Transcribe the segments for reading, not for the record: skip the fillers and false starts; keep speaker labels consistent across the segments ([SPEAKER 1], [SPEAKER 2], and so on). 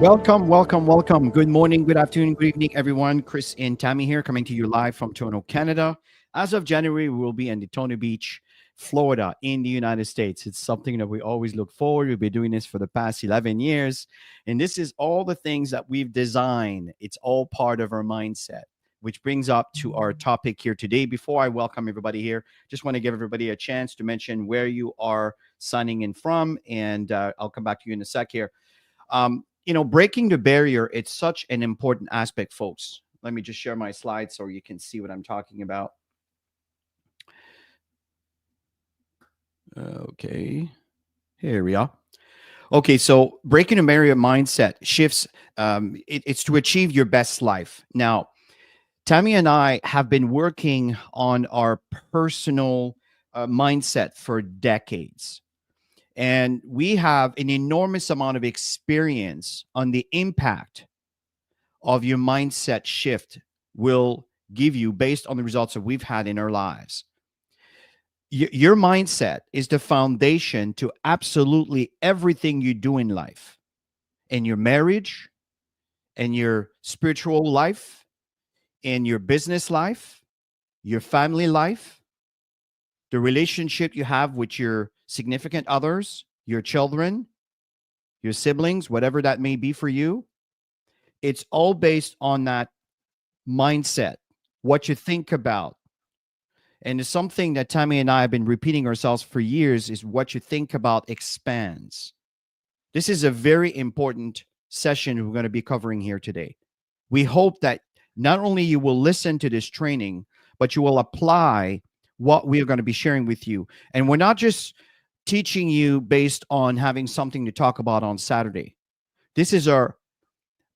[SPEAKER 1] Welcome, welcome, welcome. Good morning, good afternoon, good evening, everyone. Chris and Tammy here, coming to you live from Toronto, Canada. As of January, we will be in Daytona Beach, Florida, in the United States. It's something that we always look forward. We've been doing this for the past 11 years. And this is all the things that we've designed. It's all part of our mindset, which brings up to our topic here today. Before I welcome everybody here, just want to give everybody a chance to mention where you are signing in from. And I'll come back to you in a sec here. Breaking the barrier, it's such an important aspect, folks. Let me just share my slides so you can see what I'm talking about. Okay, here we are. Okay, so breaking the barrier mindset shifts, it's to achieve your best life. Now, Tammy and I have been working on our personal mindset for decades. And we have an enormous amount of experience on the impact of your mindset shift will give you based on the results that we've had in our lives. Your mindset is the foundation to absolutely everything you do in life, in your marriage, in your spiritual life, in your business life, your family life, the relationship you have with your significant others, your children, your siblings, whatever that may be for you. It's all based on that mindset, what you think about. And it's something that Tammy and I have been repeating ourselves for years is what you think about expands. This is a very important session we're going to be covering here today. We hope that not only you will listen to this training, but you will apply what we are going to be sharing with you. And we're not just teaching you based on having something to talk about on Saturday. This is our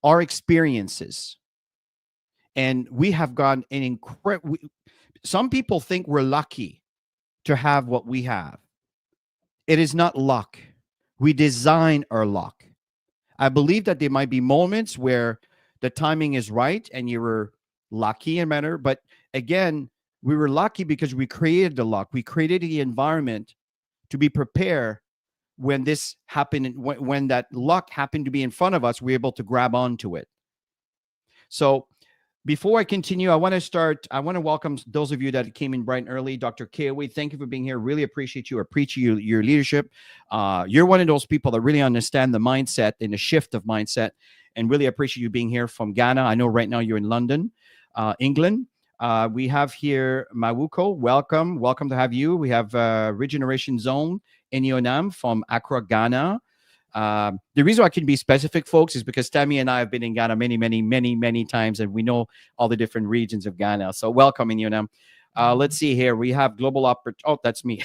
[SPEAKER 1] experiences. And we have got an incredible, some people think we're lucky to have what we have. It is not luck. We design our luck. I believe that there might be moments where the timing is right and you were lucky and better. But again, we were lucky because we created the luck. We created the environment to be prepared when this happened, when that luck happened to be in front of us, we're able to grab onto it. So before I continue, I want to welcome those of you that came in bright and early. Dr. Kaoway, thank you for being here. Really appreciate you. Appreciate your leadership. You're one of those people that really understand the mindset and the shift of mindset, and really appreciate you being here from Ghana. I know right now you're in London, England. We have here Mawuko. Welcome to have you. We have Regeneration Zone Inionam from Accra, Ghana. The reason I can be specific, folks, is because Tammy and I have been in Ghana many times, and we know all the different regions of Ghana. So welcome, Inionam. Let's see here. We have Global Oh, that's me.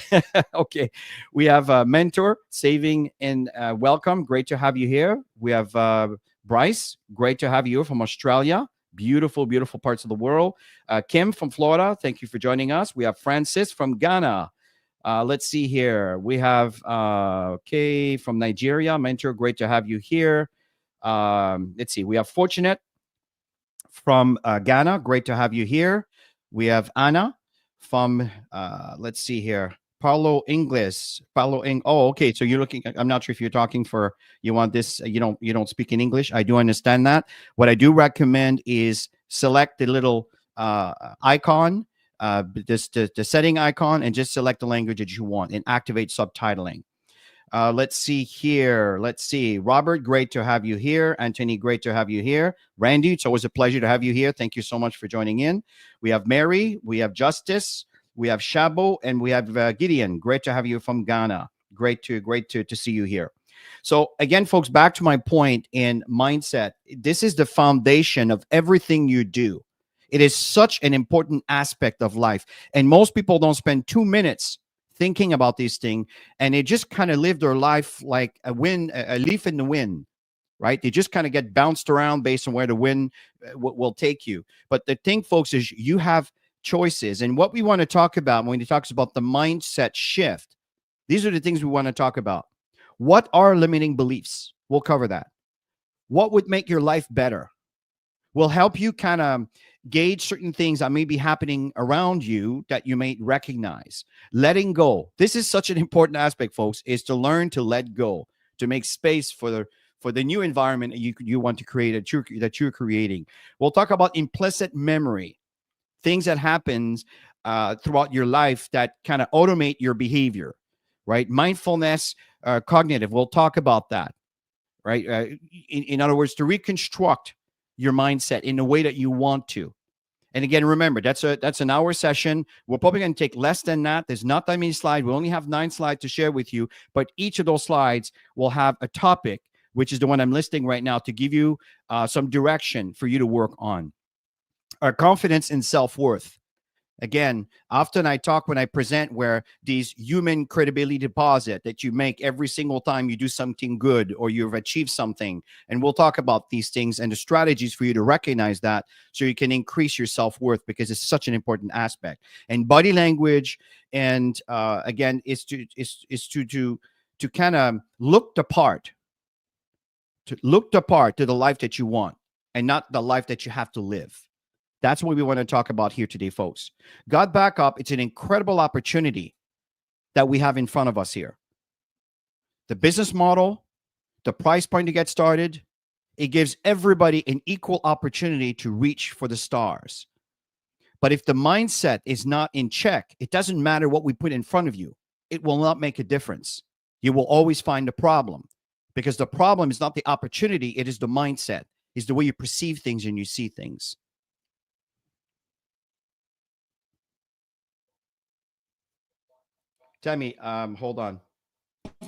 [SPEAKER 1] Okay. We have Mentor, Saving, and welcome. Great to have you here. We have Bryce. Great to have you from Australia. Beautiful parts of the world. Kim from Florida, thank you for joining us. We have Francis from Ghana. Let's see here. We have Kay from Nigeria. Mentor, great to have you here. Let's see. We have Fortunate from Ghana. Great to have you here. We have Anna from, let's see here. Paulo Ingles. Oh, okay. So you're looking, I'm not sure if you're talking for, you want this, you don't speak in English. I do understand that. What I do recommend is select the little icon, the setting icon, and just select the language that you want and activate subtitling. Let's see here. Let's see. Robert, great to have you here. Anthony, great to have you here. Randy, it's always a pleasure to have you here. Thank you so much for joining in. We have Mary. We have Justice. We have Shabo, and we have Gideon. Great to have you from Ghana. Great to see you here. So again, folks, back to my point in mindset. This is the foundation of everything you do. It is such an important aspect of life. And most people don't spend 2 minutes thinking about these things, and they just kind of live their life like a leaf in the wind, right? They just kind of get bounced around based on where the wind will take you. But the thing, folks, is you have choices. And what we want to talk about when he talks about the mindset shift, these are the things we want to talk about. What are limiting beliefs? We'll cover that. What would make your life better? We'll help you kind of gauge certain things that may be happening around you that you may recognize. Letting go. This is such an important aspect, folks, is to learn to let go, to make space for for the new environment you want to create, that you're creating. We'll talk about implicit memory, things that happens throughout your life that kind of automate your behavior, right? Mindfulness, cognitive. We'll talk about that, right? In other words, to reconstruct your mindset in the way that you want to. And again, remember, that's an hour session. We're probably going to take less than that. There's not that many slides. We only have 9 slides to share with you, but each of those slides will have a topic, which is the one I'm listing right now, to give you some direction for you to work on. Our confidence and self-worth. Again, often I talk when I present where these human credibility deposit that you make every single time you do something good or you've achieved something. And we'll talk about these things and the strategies for you to recognize that so you can increase your self-worth, because it's such an important aspect. And body language, and again, is to kind of look the part, to the life that you want and not the life that you have to live. That's what we want to talk about here today, folks. God Backup, it's an incredible opportunity that we have in front of us here. The business model, the price point to get started, it gives everybody an equal opportunity to reach for the stars. But if the mindset is not in check, it doesn't matter what we put in front of you. It will not make a difference. You will always find a problem, because the problem is not the opportunity. It is the mindset, is the way you perceive things and you see things. Tell me, hold on.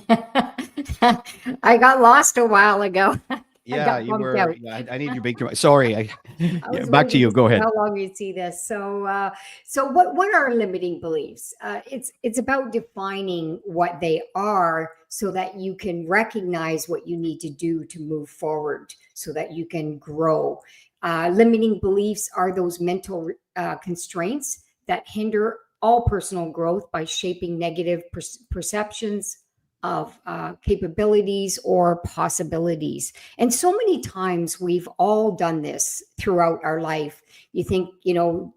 [SPEAKER 2] I got lost a while ago. I
[SPEAKER 1] Yeah,
[SPEAKER 2] got
[SPEAKER 1] you
[SPEAKER 2] bumped
[SPEAKER 1] were.
[SPEAKER 2] out.
[SPEAKER 1] Yeah, I need you big. Sorry.
[SPEAKER 2] I
[SPEAKER 1] Yeah,
[SPEAKER 2] was
[SPEAKER 1] back to
[SPEAKER 2] waiting
[SPEAKER 1] you.
[SPEAKER 2] to
[SPEAKER 1] Go
[SPEAKER 2] see
[SPEAKER 1] ahead.
[SPEAKER 2] how long you'd see this. So what are limiting beliefs? It's about defining what they are so that you can recognize what you need to do to move forward, so that you can grow. Limiting beliefs are those mental constraints that hinder all personal growth by shaping negative perceptions of capabilities or possibilities. And so many times we've all done this throughout our life. You think,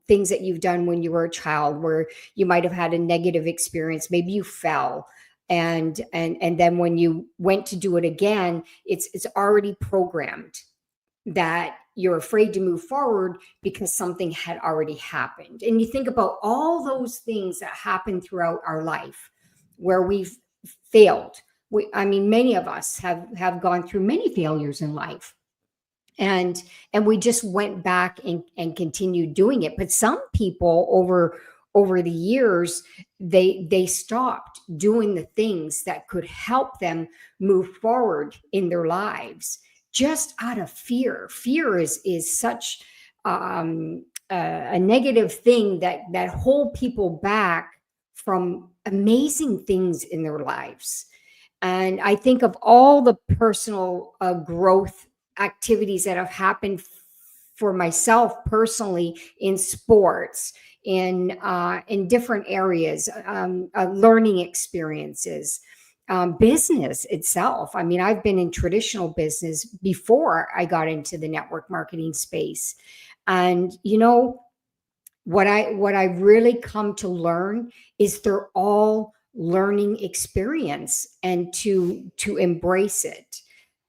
[SPEAKER 2] things that you've done when you were a child where you might have had a negative experience, maybe you fell. And then when you went to do it again, it's already programmed that you're afraid to move forward because something had already happened. And you think about all those things that happen throughout our life where we've failed. Many of us have gone through many failures in life, and we just went back and continued doing it. But some people over the years, they stopped doing the things that could help them move forward in their lives, just out of fear. Fear is such a negative thing that hold people back from amazing things in their lives. And I think of all the personal growth activities that have happened for myself personally in sports, in different areas, learning experiences, business itself. I mean, I've been in traditional business before I got into the network marketing space, and what I really come to learn is they're all learning experience, and to embrace it.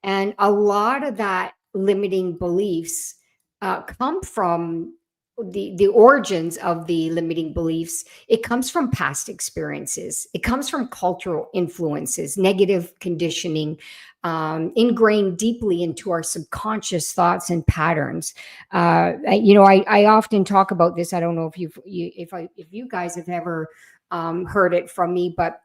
[SPEAKER 2] And a lot of that limiting beliefs come from the origins of the limiting beliefs. It comes from past experiences. It comes from cultural influences, negative conditioning, ingrained deeply into our subconscious thoughts and patterns. I often talk about this. I don't know if you guys have ever heard it from me, but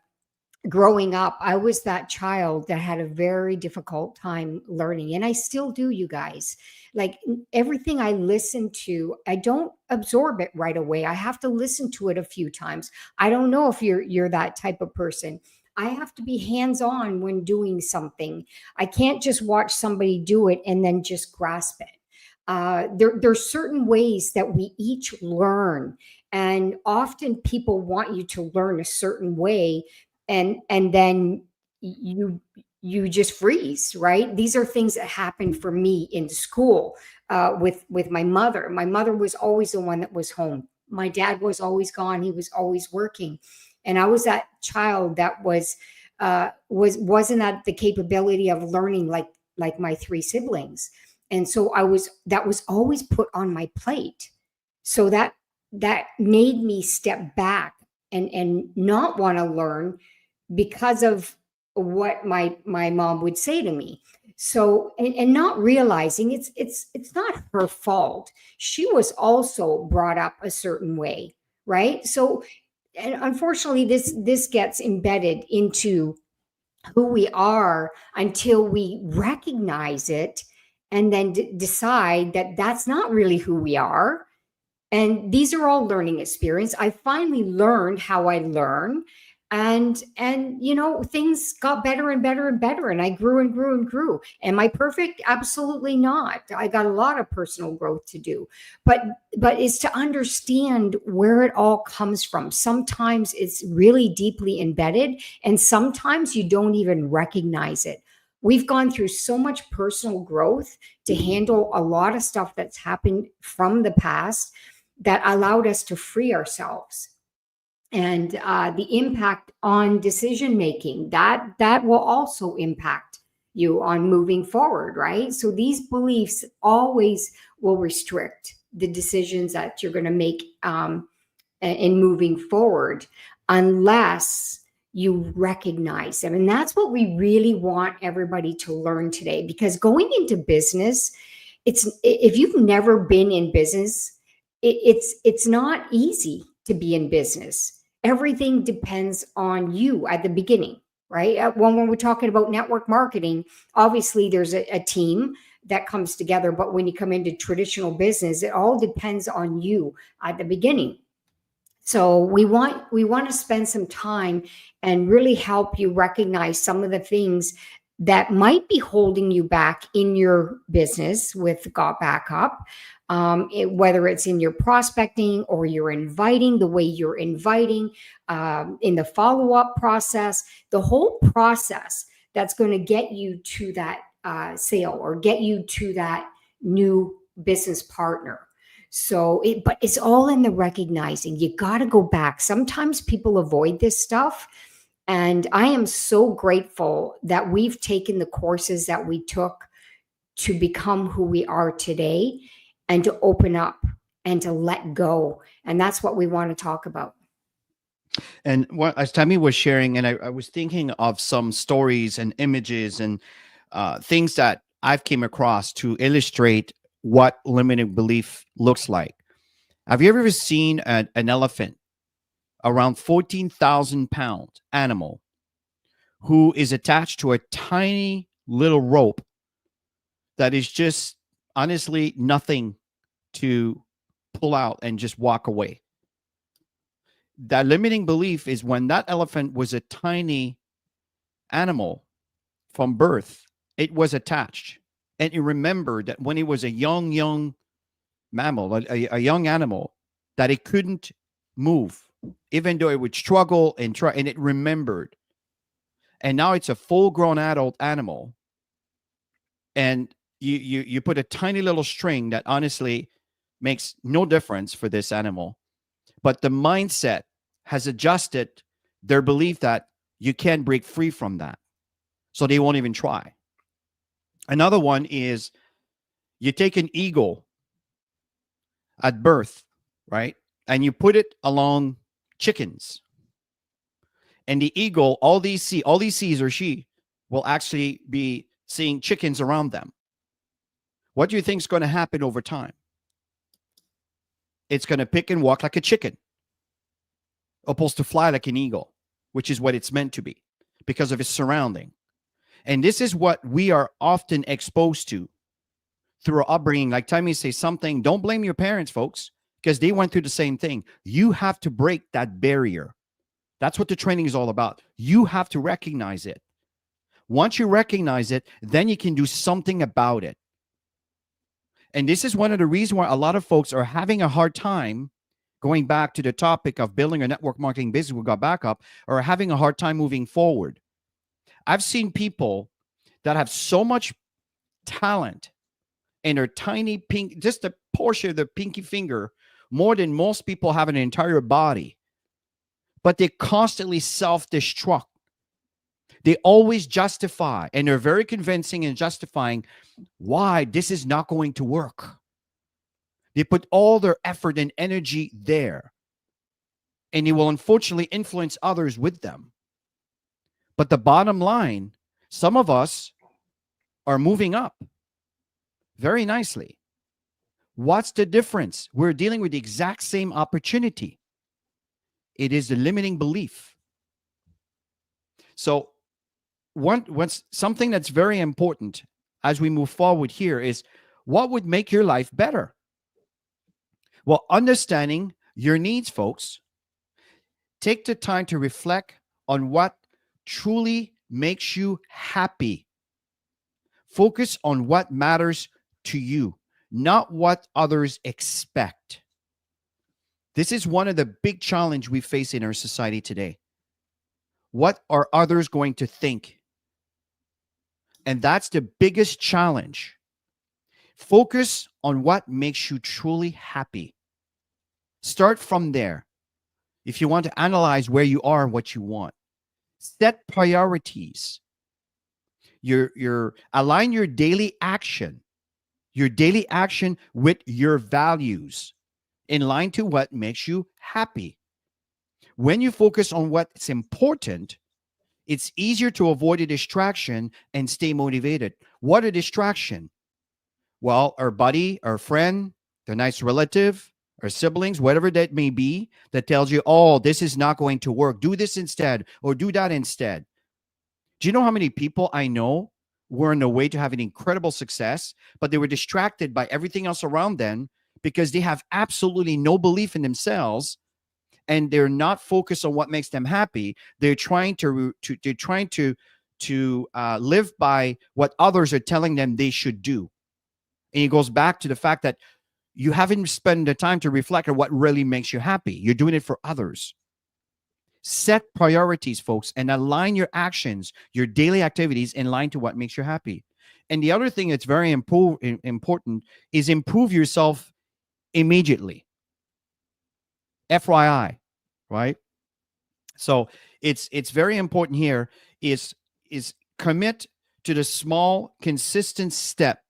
[SPEAKER 2] growing up, I was that child that had a very difficult time learning, and I still do, you guys. Like, everything I listen to, I don't absorb it right away. I have to listen to it a few times. I don't know if you're that type of person. I have to be hands-on when doing something. I can't just watch somebody do it and then just grasp it. There's certain ways that we each learn, and often people want you to learn a certain way, and then you just freeze, right? These are things that happened for me in school, with my mother. My mother was always the one that was home. My dad was always gone. He was always working, and I was that child that wasn't at the capability of learning like like my three siblings. And so that was always put on my plate. So that made me step back and not want to learn because of what my mom would say to me. So and not realizing it's not her fault. She was also brought up a certain way, right? So and unfortunately this gets embedded into who we are until we recognize it and then decide that that's not really who we are. And these are all learning experience. I finally learned how I learn, and things got better and better and better, and I grew and grew and grew. Am I perfect? Absolutely not. I got a lot of personal growth to do, but it's to understand where it all comes from. Sometimes it's really deeply embedded, and sometimes you don't even recognize it. We've gone through so much personal growth to handle a lot of stuff that's happened from the past that allowed us to free ourselves. And the impact on decision making, that will also impact you on moving forward, right? So these beliefs always will restrict the decisions that you're going to make in moving forward, unless you recognize them. And that's what we really want everybody to learn today, because going into business, it's if you've never been in business, it's not easy to be in business. Everything depends on you at the beginning, right? When we're talking about network marketing, obviously there's a team that comes together, but when you come into traditional business, it all depends on you at the beginning. So we want to spend some time and really help you recognize some of the things that might be holding you back in your business with Got Back Up. Whether it's in your prospecting or you're inviting, the way you're inviting, in the follow-up process, the whole process that's going to get you to that sale or get you to that new business partner. But it's all in the recognizing. You got to go back. Sometimes people avoid this stuff. And I am so grateful that we've taken the courses that we took to become who we are today and to open up and to let go. And that's what we want to talk about.
[SPEAKER 1] And what as Tammy was sharing, and I was thinking of some stories and images and things that I've came across to illustrate what limiting belief looks like. Have you ever seen an elephant, around 14,000 pound animal, who is attached to a tiny little rope that is just honestly nothing to pull out and just walk away? That limiting belief is when that elephant was a tiny animal from birth, it was attached. And it remembered that when it was a young mammal, a young animal, that it couldn't move, even though it would struggle and try, and it remembered. And now it's a full grown adult animal. And you put a tiny little string that honestly makes no difference for this animal. But the mindset has adjusted their belief that you can't break free from that. So they won't even try. Another one is you take an eagle at birth, right? And you put it along chickens. And the eagle, all these sees or she will actually be seeing chickens around them. What do you think is going to happen over time? It's going to pick and walk like a chicken, opposed to fly like an eagle, which is what it's meant to be because of its surrounding. And this is what we are often exposed to through our upbringing. Like Tammy says something, don't blame your parents, folks, because they went through the same thing. You have to break that barrier. That's what the training is all about. You have to recognize it. Once you recognize it, then you can do something about it. And this is one of the reasons why a lot of folks are having a hard time going back to the topic of building a network marketing business with Got Back Up, or having a hard time moving forward. I've seen people that have so much talent in their tiny pink, just a portion of the pinky finger, more than most people have an entire body, but they constantly self-destruct. They always justify, and they're very convincing in justifying why this is not going to work. They put all their effort and energy there, and they will unfortunately influence others with them. But the bottom line, some of us are moving up very nicely. What's the difference? We're dealing with the exact same opportunity. It is the limiting belief. So, what's something that's very important as we move forward here is what would make your life better? Well, understanding your needs, folks, take the time to reflect on what truly makes you happy. Focus on what matters to you, not what others expect. This is one of the big challenges we face in our society today. What are others going to think? And that's the biggest challenge. Focus on what makes you truly happy. Start from there. If you want to analyze where you are and what you want, set priorities. Your align your daily action with your values in line to what makes you happy. When you focus on what's important, it's easier to avoid a distraction and stay motivated. What a distraction? Well, our buddy, our friend, the nice relative, our siblings, whatever that may be, that tells you, oh, this is not going to work. Do this instead or do that instead. Do you know how many people I know were on the way to having incredible success, but they were distracted by everything else around them because they have absolutely no belief in themselves and they're not focused on what makes them happy. They're trying to live by what others are telling them they should do. And it goes back to the fact that you haven't spent the time to reflect on what really makes you happy. You're doing it for others. Set priorities, folks, and align your actions, your daily activities in line to what makes you happy. And the other thing that's very important is improve yourself immediately. FYI, right? So it's very important here is commit to the small, consistent step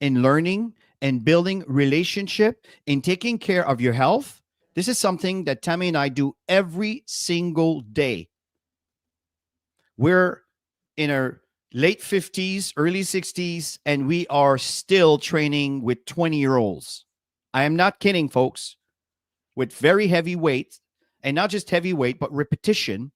[SPEAKER 1] in learning and building relationship and taking care of your health. This is something that Tammy and I do every single day. We're in our late 50s, early 60s, and we are still training with 20-year-olds. I am not kidding, folks, with very heavy weight, and not just heavy weight, but repetition.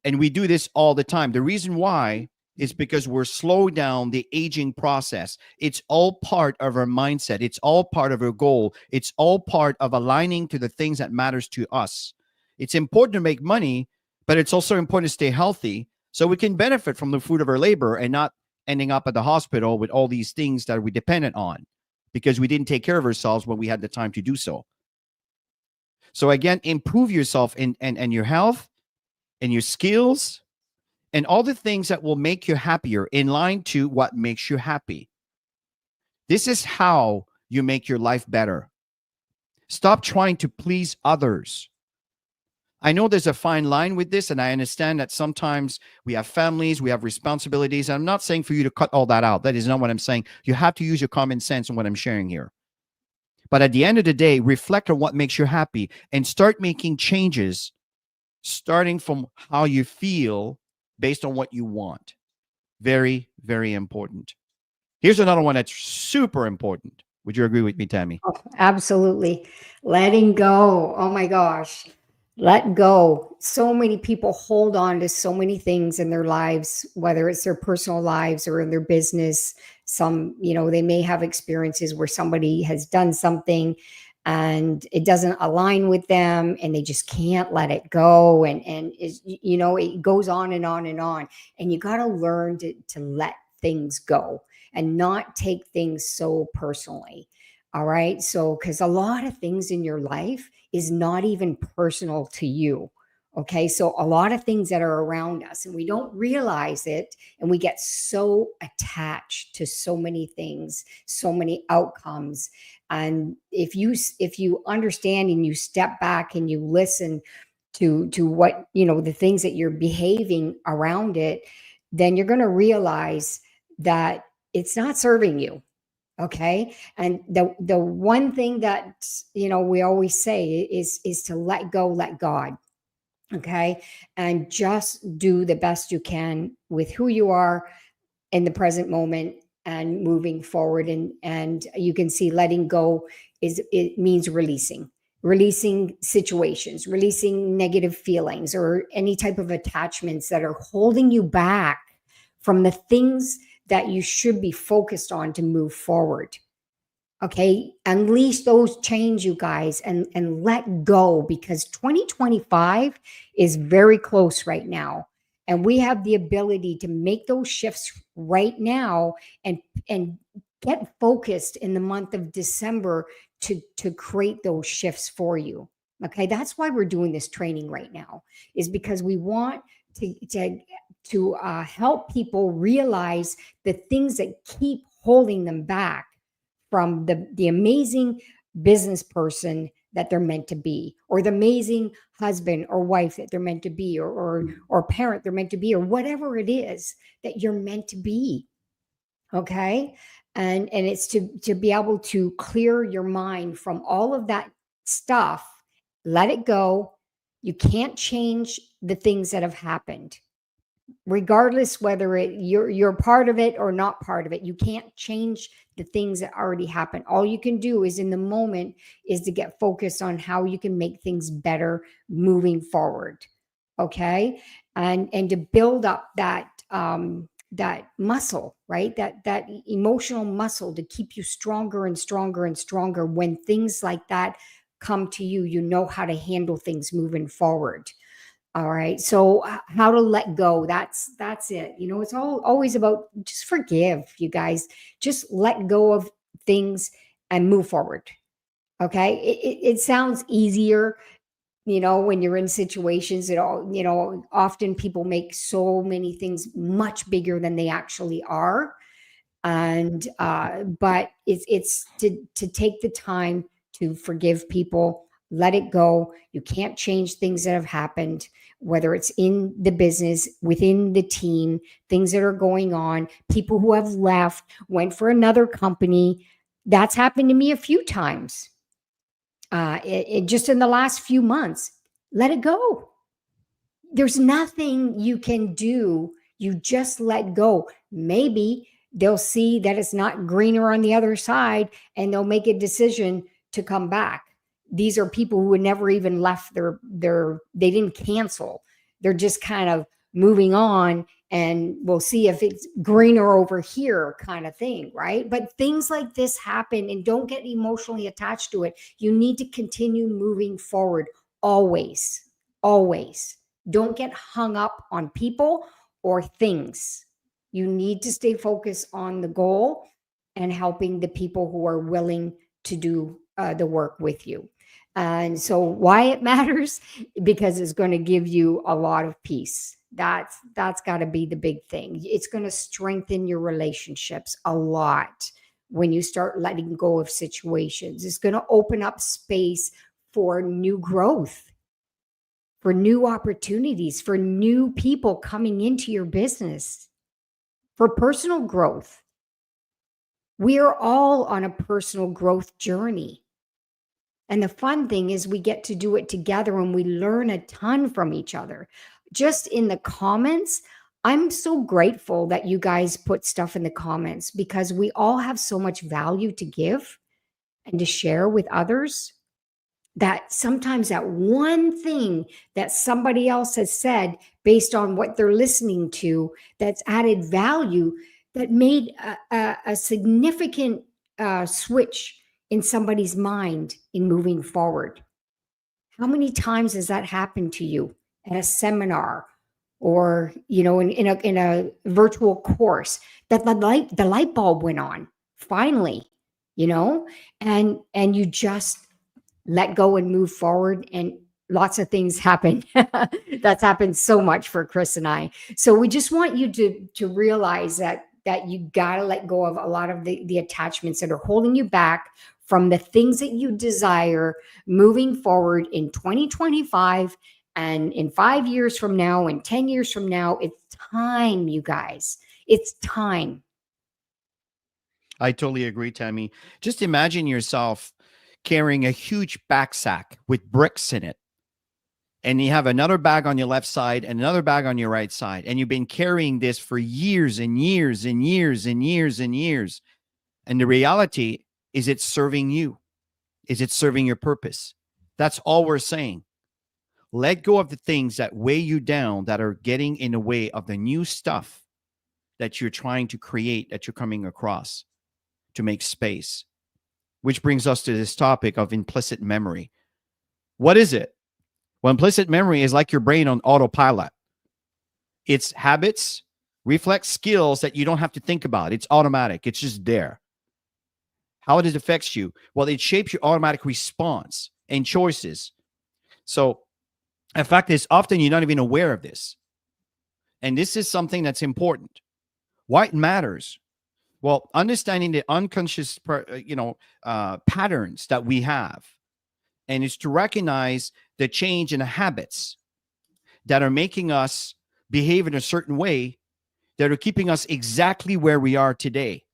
[SPEAKER 1] And we do this all the time. The reason why is because we're slowing down the aging process. It's all part of our mindset. It's all part of our goal. It's all part of aligning to the things that matters to us. It's important to make money, but it's also important to stay healthy so we can benefit from the fruit of our labor and not ending up at the hospital with all these things that we dependent on because we didn't take care of ourselves when we had the time to do so. So again, improve yourself and your health and your skills and all the things that will make you happier in line to what makes you happy. This is how you make your life better. Stop trying to please others. I know there's a fine line with this, and I understand that sometimes we have families, we have responsibilities. I'm not saying for you to cut all that out. That is not what I'm saying. You have to use your common sense in what I'm sharing here. But at the end of the day, reflect on what makes you happy and start making changes starting from how you feel based on what you want. Very, very important. Here's another one that's super important. Would you agree with me, Tammy?
[SPEAKER 2] Oh, absolutely. Letting go. Oh my gosh. Let go. So many people hold on to so many things in their lives, whether it's their personal lives or in their business. Some, they may have experiences where somebody has done something and it doesn't align with them and they just can't let it go. And is, it goes on and on and on. And you got to learn to let things go and not take things so personally. All right. So, because a lot of things in your life is not even personal to you. Okay. So, a lot of things that are around us and we don't realize it. And we get so attached to so many things, so many outcomes. And if you understand and you step back and you listen to what, the things that you're behaving around it, then you're going to realize that it's not serving you. Okay. And the one thing that, we always say is to let go, let God. Okay. And just do the best you can with who you are in the present moment and moving forward. And you can see letting go it means releasing situations, releasing negative feelings or any type of attachments that are holding you back from the things that you should be focused on to move forward. Okay, unleash those chains, you guys, and let go, because 2025 is very close right now, and we have the ability to make those shifts right now, and get focused in the month of December to create those shifts for you. Okay, that's why we're doing this training right now, is because we want to help people realize the things that keep holding them back from the amazing business person that they're meant to be, or the amazing husband or wife that they're meant to be, or parent they're meant to be, or whatever it is that you're meant to be. Okay. And it's to be able to clear your mind from all of that stuff, let it go. You can't change the things that have happened, regardless whether you're part of it or not part of it. You can't change the things that already happened. All you can do is in the moment is to get focused on how you can make things better moving forward. Okay. And to build up that muscle, right, that emotional muscle, to keep you stronger and stronger and stronger. When things like that come to you, you know how to handle things moving forward. All right. So how to let go. That's it. It's always about just forgive, you guys. Just let go of things and move forward. Okay. It sounds easier, when you're in situations that often people make so many things much bigger than they actually are. And but it's to take the time to forgive people, let it go. You can't change things that have happened, whether it's in the business, within the team, things that are going on, people who have left, went for another company. That's happened to me a few times, it just in the last few months. Let it go. There's nothing you can do. You just let go. Maybe they'll see that it's not greener on the other side, and they'll make a decision to come back. These are people who had never even left they didn't cancel. They're just kind of moving on, and we'll see if it's greener over here, kind of thing, right? But things like this happen, and don't get emotionally attached to it. You need to continue moving forward always, always. Don't get hung up on people or things. You need to stay focused on the goal and helping the people who are willing to do the work with you. And so why it matters? Because it's going to give you a lot of peace. That's got to be the big thing. It's going to strengthen your relationships a lot when you start letting go of situations. It's going to open up space for new growth, for new opportunities, for new people coming into your business, for personal growth. We are all on a personal growth journey. And the fun thing is we get to do it together, and we learn a ton from each other. Just in the comments, I'm so grateful that you guys put stuff in the comments, because we all have so much value to give and to share with others, that sometimes that one thing that somebody else has said based on what they're listening to, that's added value, that made a significant switch in somebody's mind in moving forward. How many times has that happened to you at a seminar, or in a virtual course, that the light bulb went on finally, and you just let go and move forward, and lots of things happen. That's happened so much for Chris and I. So we just want you to realize that you got to let go of a lot of the attachments that are holding you back from the things that you desire moving forward in 2025 And in 5 years from now, and 10 years from now, it's time, you guys. It's time.
[SPEAKER 1] I totally agree, Tammy. Just imagine yourself carrying a huge backpack with bricks in it, and you have another bag on your left side and another bag on your right side, and you've been carrying this for years and years and years and years and years. And the reality is, it's serving you. Is it serving your purpose? That's all we're saying. Let go of the things that weigh you down, that are getting in the way of the new stuff that you're trying to create, that you're coming across to make space. Which brings us to this topic of implicit memory. What is it? Well, implicit memory is like your brain on autopilot. It's habits, reflex skills that you don't have to think about. It's automatic. It's just there. How it affects you? Well, it shapes your automatic response and choices. So, in fact, it's often you're not even aware of this. And this is something that's important. Why it matters? Well, understanding the unconscious, patterns that we have, and it's to recognize the change in the habits that are making us behave in a certain way, that are keeping us exactly where we are today.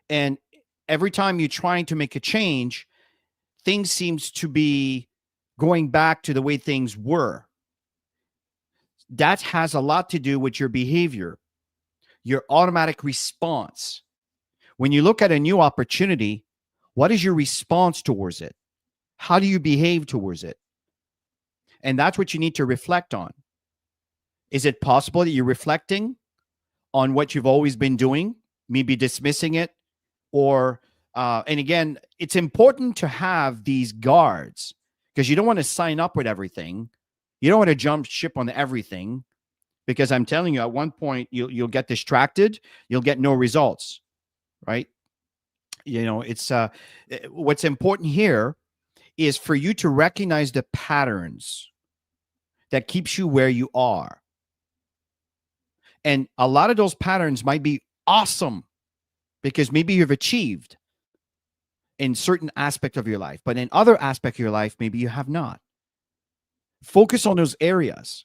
[SPEAKER 1] And every time you're trying to make a change, things seems to be going back to the way things were. That has a lot to do with your behavior, your automatic response. When you look at a new opportunity, what is your response towards it? How do you behave towards it? And that's what you need to reflect on. Is it possible that you're reflecting on what you've always been doing, maybe dismissing it? Or, and again, it's important to have these guards, because you don't want to sign up with everything. You don't want to jump ship on everything, because I'm telling you, at one point, you'll get distracted. You'll get no results, right? It's what's important here is for you to recognize the patterns that keeps you where you are. And a lot of those patterns might be awesome because maybe you've achieved in certain aspect of your life, but in other aspect of your life, maybe you have not. Focus on those areas.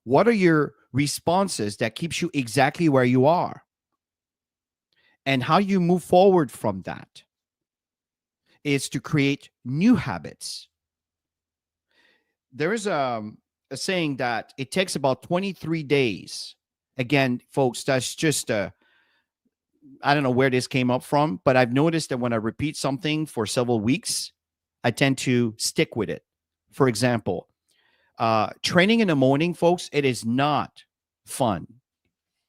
[SPEAKER 1] What are your responses that keeps you exactly where you are? And how you move forward from that is to create new habits. There is a saying that it takes about 23 days. Again, folks, that's just I don't know where this came up from, but I've noticed that when I repeat something for several weeks, I tend to stick with it. For example, training in the morning, folks, it is not fun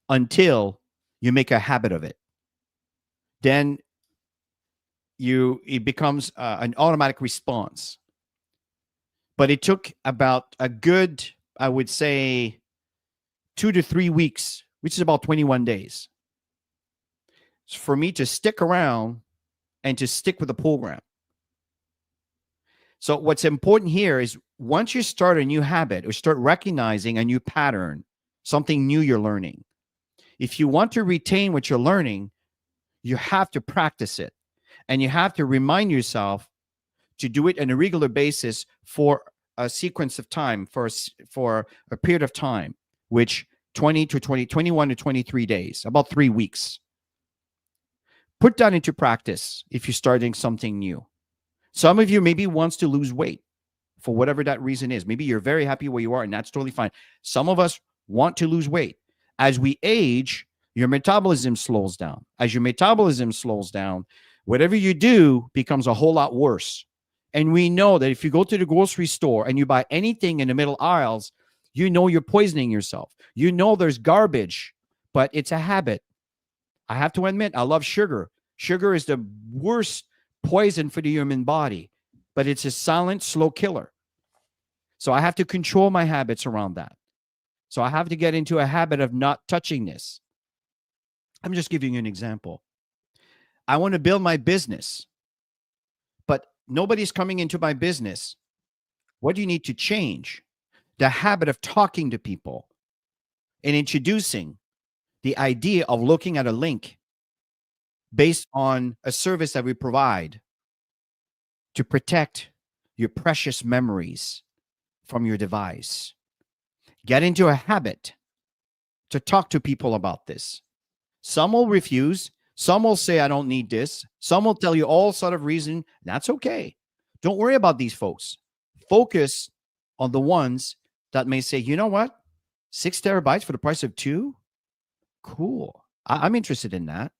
[SPEAKER 1] until you make a habit of it. Then it becomes an automatic response. But it took about a good, I would say, 2 to 3 weeks, which is about 21 days, for me to stick around and to stick with the program. So what's important here is, once you start a new habit or start recognizing a new pattern, something new you're learning, if you want to retain what you're learning, you have to practice it. And you have to remind yourself to do it on a regular basis for a sequence of time, for a period of time, which 21 to 23 days, about 3 weeks. Put that into practice if you're starting something new. Some of you maybe wants to lose weight for whatever that reason is. Maybe you're very happy where you are, and that's totally fine. Some of us want to lose weight. As we age, your metabolism slows down. As your metabolism slows down, whatever you do becomes a whole lot worse. And we know that if you go to the grocery store and you buy anything in the middle aisles, you know you're poisoning yourself. You know there's garbage, but it's a habit. I have to admit, I love sugar. Sugar is the worst poison for the human body, but it's a silent, slow killer. So I have to control my habits around that. So I have to get into a habit of not touching this. I'm just giving you an example. I want to build my business, but nobody's coming into my business. What do you need to change? The habit of talking to people and introducing the idea of looking at a link based on a service that we provide to protect your precious memories from your device. Get into a habit to talk to people about this. Some will refuse. Some will say, I don't need this. Some will tell you all sort of reason. That's okay. Don't worry about these folks. Focus on the ones that may say, you know what? 6 terabytes for the price of two? Cool. I'm interested in that.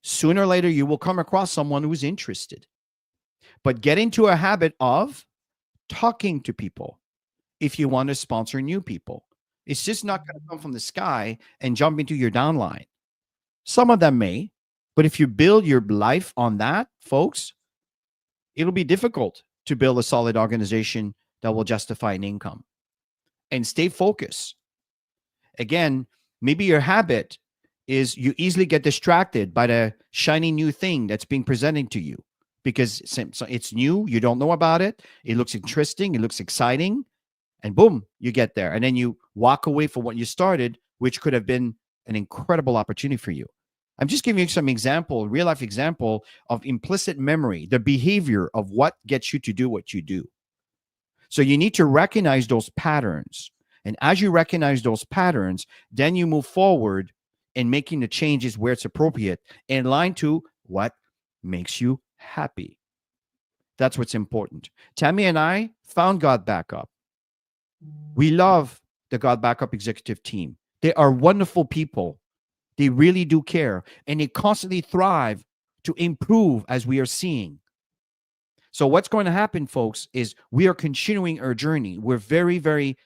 [SPEAKER 1] Sooner or later, you will come across someone who's interested. But get into a habit of talking to people if you want to sponsor new people. It's just not going to come from the sky and jump into your downline. Some of them may, but if you build your life on that, folks, it'll be difficult to build a solid organization that will justify an income. And stay focused. Again, maybe your habit is you easily get distracted by the shiny new thing that's being presented to you because it's new, you don't know about it, it looks interesting, it looks exciting, and boom, you get there. And then you walk away from what you started, which could have been an incredible opportunity for you. I'm just giving you some example, real life example of implicit memory, the behavior of what gets you to do what you do. So you need to recognize those patterns. And as you recognize those patterns, then you move forward in making the changes where it's appropriate in line to what makes you happy. That's what's important. Tammy and I found God Backup. We love the God Backup executive team. They are wonderful people. They really do care. And they constantly thrive to improve as we are seeing. So what's going to happen, folks, is we are continuing our journey. We're very, very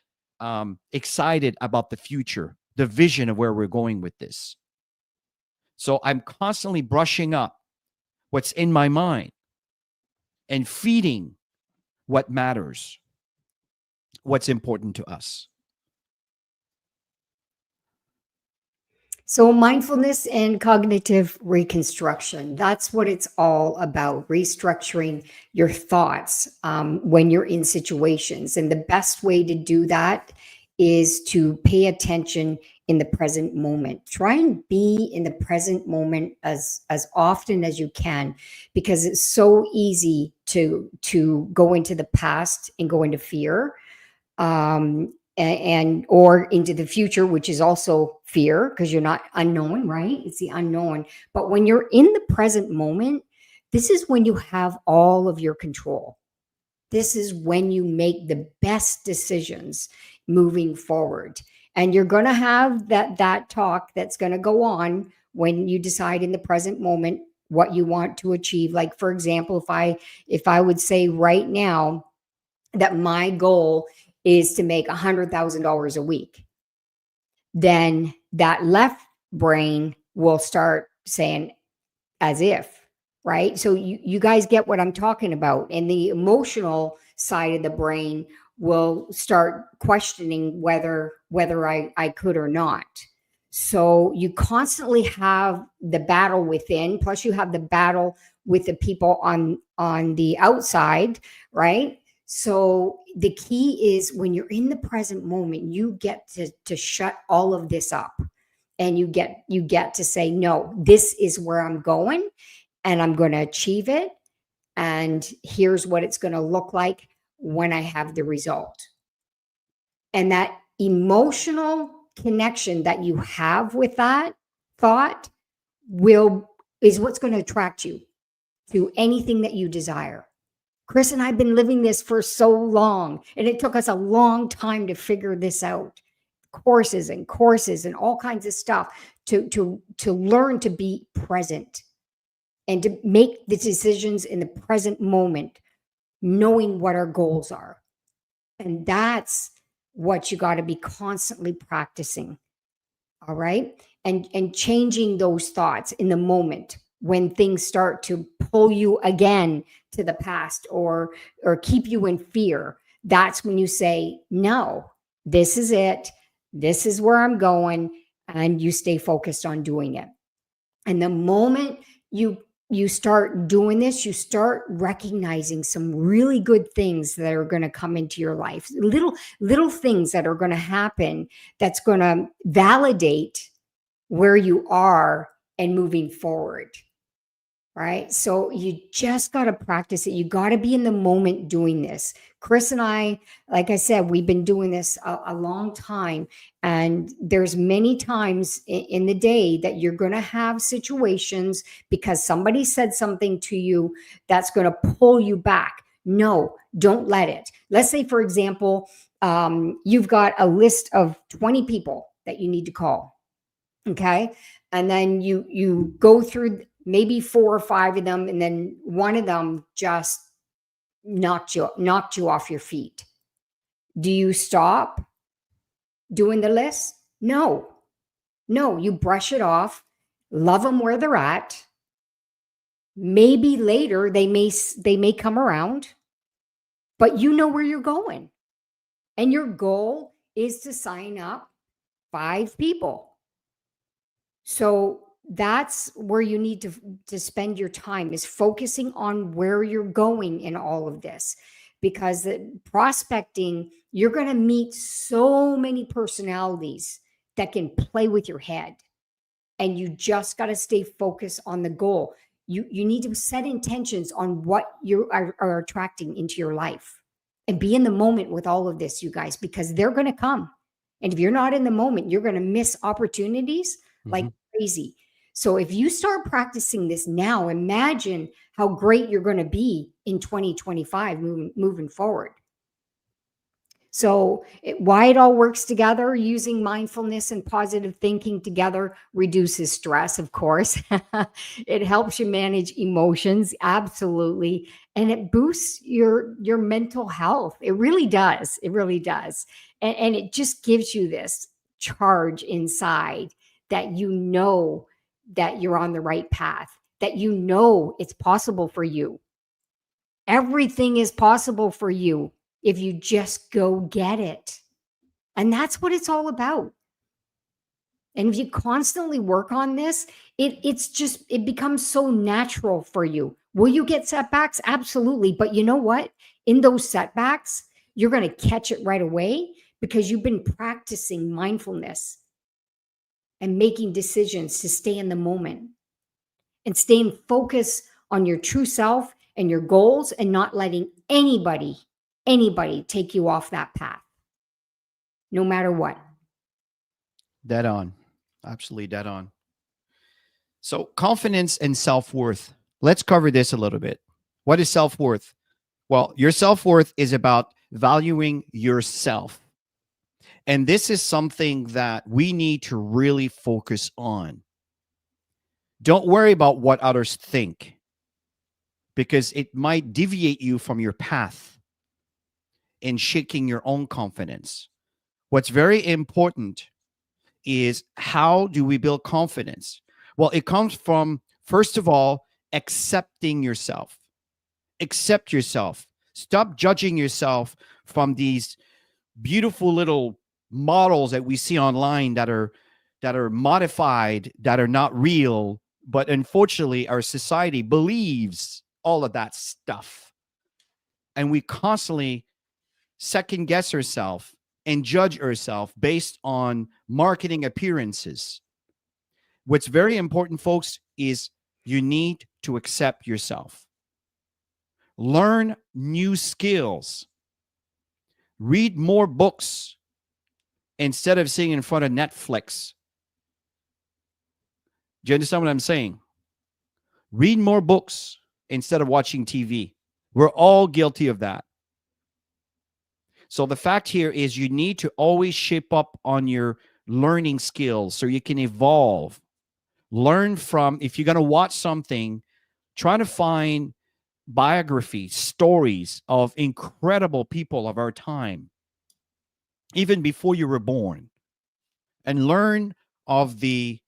[SPEAKER 1] excited about the future, the vision of where we're going with this. So I'm constantly brushing up what's in my mind and feeding what matters, what's important to us.
[SPEAKER 2] So, mindfulness and cognitive reconstruction, that's what it's all about, restructuring your thoughts when you're in situations. And the best way to do that is to pay attention in the present moment. Try and be in the present moment as often as you can, because it's so easy to go into the past and go into fear. And or into the future, which is also fear because you're not unknown, right? It's the unknown. But when you're in the present moment, this is when you have all of your control. This is when you make the best decisions moving forward. And you're going to have that talk that's going to go on when you decide in the present moment what you want to achieve. Like, for example, if I would say right now that my goal is to make $100,000 a week, then that left brain will start saying as if, right? So you guys get what I'm talking about. And the emotional side of the brain will start questioning whether I could or not. So you constantly have the battle within, plus you have the battle with the people on the outside, right? So the key is when you're in the present moment, you get to shut all of this up, and you get to say, no, this is where I'm going and I'm going to achieve it. And here's what it's going to look like when I have the result. And that emotional connection that you have with that thought is what's going to attract you to anything that you desire. Chris and I have been living this for so long, and it took us a long time to figure this out. Courses and all kinds of stuff to learn to be present and to make the decisions in the present moment, knowing what our goals are. And that's what you got to be constantly practicing. All right. And changing those thoughts in the moment when things start to pull you again to the past or keep you in fear. That's when you say, no, this is it. This is where I'm going. And you stay focused on doing it. And the moment you start doing this, you start recognizing some really good things that are going to come into your life. Little things that are going to happen that's going to validate where you are and moving forward. right? So you just got to practice it. You got to be in the moment doing this. Chris and I, like I said, we've been doing this a long time. And there's many times in the day that you're going to have situations because somebody said something to you that's going to pull you back. No, don't let it. Let's say, for example, you've got a list of 20 people that you need to call. Okay. And then you go through maybe four or five of them, and then one of them just knocked you off your feet. Do you stop doing the list? No. No, you brush it off, love them where they're at. Maybe later they may come around, but you know where you're going. And your goal is to sign up 5 people. So that's where you need to spend your time, is focusing on where you're going in all of this. Because the prospecting, you're going to meet so many personalities that can play with your head, and you just got to stay focused on the goal. You need to set intentions on what you are attracting into your life, and be in the moment with all of this, you guys, because they're going to come. And if you're not in the moment, you're going to miss opportunities like
[SPEAKER 1] Mhm.
[SPEAKER 2] crazy. So if you start practicing this now, imagine how great you're going to be in 2025 moving forward. So, why it all works together, using mindfulness and positive thinking together reduces stress, of course. It helps you manage emotions, absolutely, and it boosts your mental health. It really does. It really does. And it just gives you this charge inside that you know that you're on the right path, that you know it's possible for you. Everything is possible for you if you just go get it. And that's what it's all about. And if you constantly work on this, it becomes so natural for you. Will you get setbacks? Absolutely. But you know what? In those setbacks, you're going to catch it right away because you've been practicing mindfulness and making decisions to stay in the moment and staying focused on your true self and your goals, and not letting anybody take you off that path, no matter what.
[SPEAKER 1] Dead on. Absolutely dead on. So, confidence and self worth. Let's cover this a little bit. What is self worth? Well, your self worth is about valuing yourself. And this is something that we need to really focus on. Don't worry about what others think, because it might deviate you from your path in shaking your own confidence. What's very important is, how do we build confidence? Well, it comes from, first of all, accepting yourself. Accept yourself. Stop judging yourself from these beautiful little models that we see online that are modified, that are not real, but unfortunately our society believes all of that stuff. And we constantly second guess ourselves and judge ourselves based on marketing appearances. What's very important, folks, is you need to accept yourself. Learn new skills. Read more books instead of sitting in front of Netflix. Do you understand what I'm saying? Read more books instead of watching TV. We're all guilty of that. So the fact here is, you need to always shape up on your learning skills so you can evolve. Learn from, if you're going to watch something, try to find biographies, stories of incredible people of our time, even before you were born, and learn of the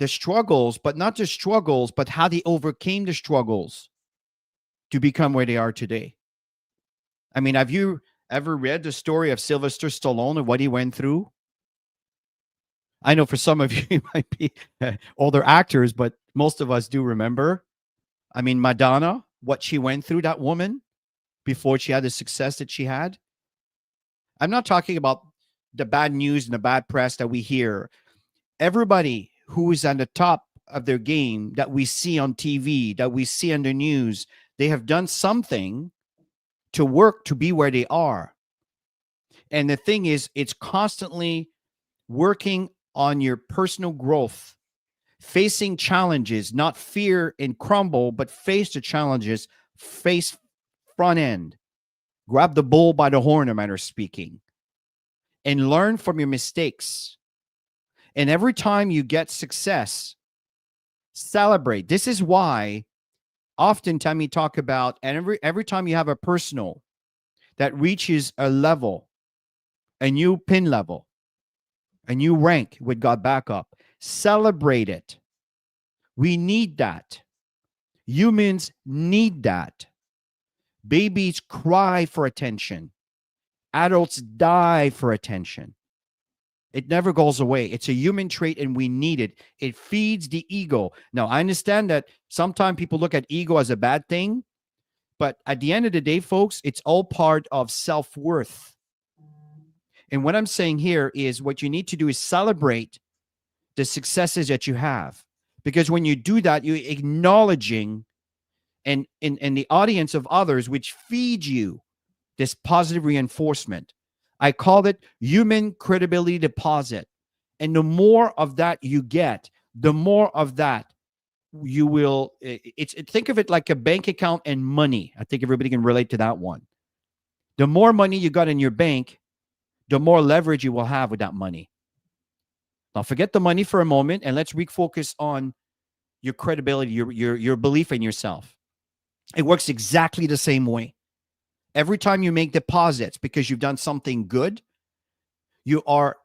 [SPEAKER 1] struggles, but not just struggles, but how they overcame the struggles to become where they are today. I mean, have you ever read the story of Sylvester Stallone and what he went through? I know for some of you, you might be older actors, but most of us do remember. I mean, Madonna, what she went through, that woman, before she had the success that she had. I'm not talking about the bad news and the bad press that we hear. Everybody who is on the top of their game that we see on TV, that we see on the news, they have done something to work to be where they are. And the thing is, it's constantly working on your personal growth, facing challenges, not fear and crumble, but face the challenges, face front end, grab the bull by the horn, a matter of speaking, and learn from your mistakes. And every time you get success, celebrate. This is why oftentimes we talk about, and every time you have a personal that reaches a level, a new pin level, a new rank with God backup, celebrate it. We need that. Humans need that. Babies cry for attention. Adults die for attention. It never goes away. It's a human trait and we need it. It feeds the ego. Now, I understand that sometimes people look at ego as a bad thing, but at the end of the day, folks, it's all part of self-worth. And what I'm saying here is what you need to do is celebrate the successes that you have. Because when you do that, you're acknowledging and in the audience of others, which feeds you this positive reinforcement. I call it human credibility deposit. And the more of that you get, the more of that you will, think of it like a bank account and money. I think everybody can relate to that one. The more money you got in your bank, the more leverage you will have with that money. Now forget the money for a moment and let's refocus on your credibility, your belief in yourself. It works exactly the same way. Every time you make deposits because you've done something good, you are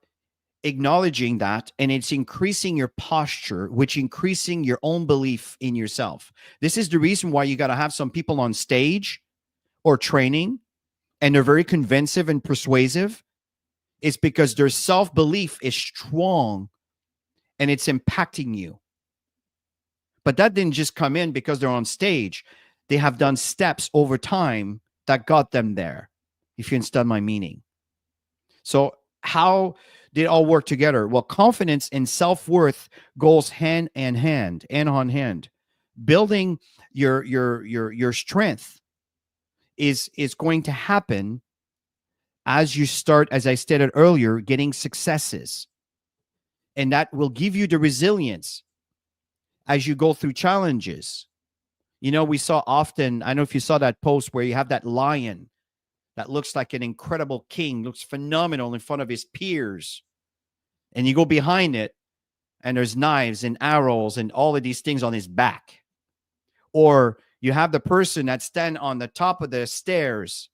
[SPEAKER 1] acknowledging that and it's increasing your posture, which increasing your own belief in yourself. This is the reason why you got to have some people on stage or training and they're very convincing and persuasive. It's because their self-belief is strong and it's impacting you. But that didn't just come in because they're on stage. They have done steps over time that got them there, if you understand my meaning. So how did it all work together? Well, confidence and self-worth goes hand in hand, hand on hand. Building your strength is going to happen as you start, as I stated earlier, getting successes. And that will give you the resilience as you go through challenges. You know, we saw often, I don't know if you saw that post where you have that lion that looks like an incredible king, looks phenomenal in front of his peers. And you go behind it, and there's knives and arrows and all of these things on his back. Or you have the person that stand on the top of the stairs,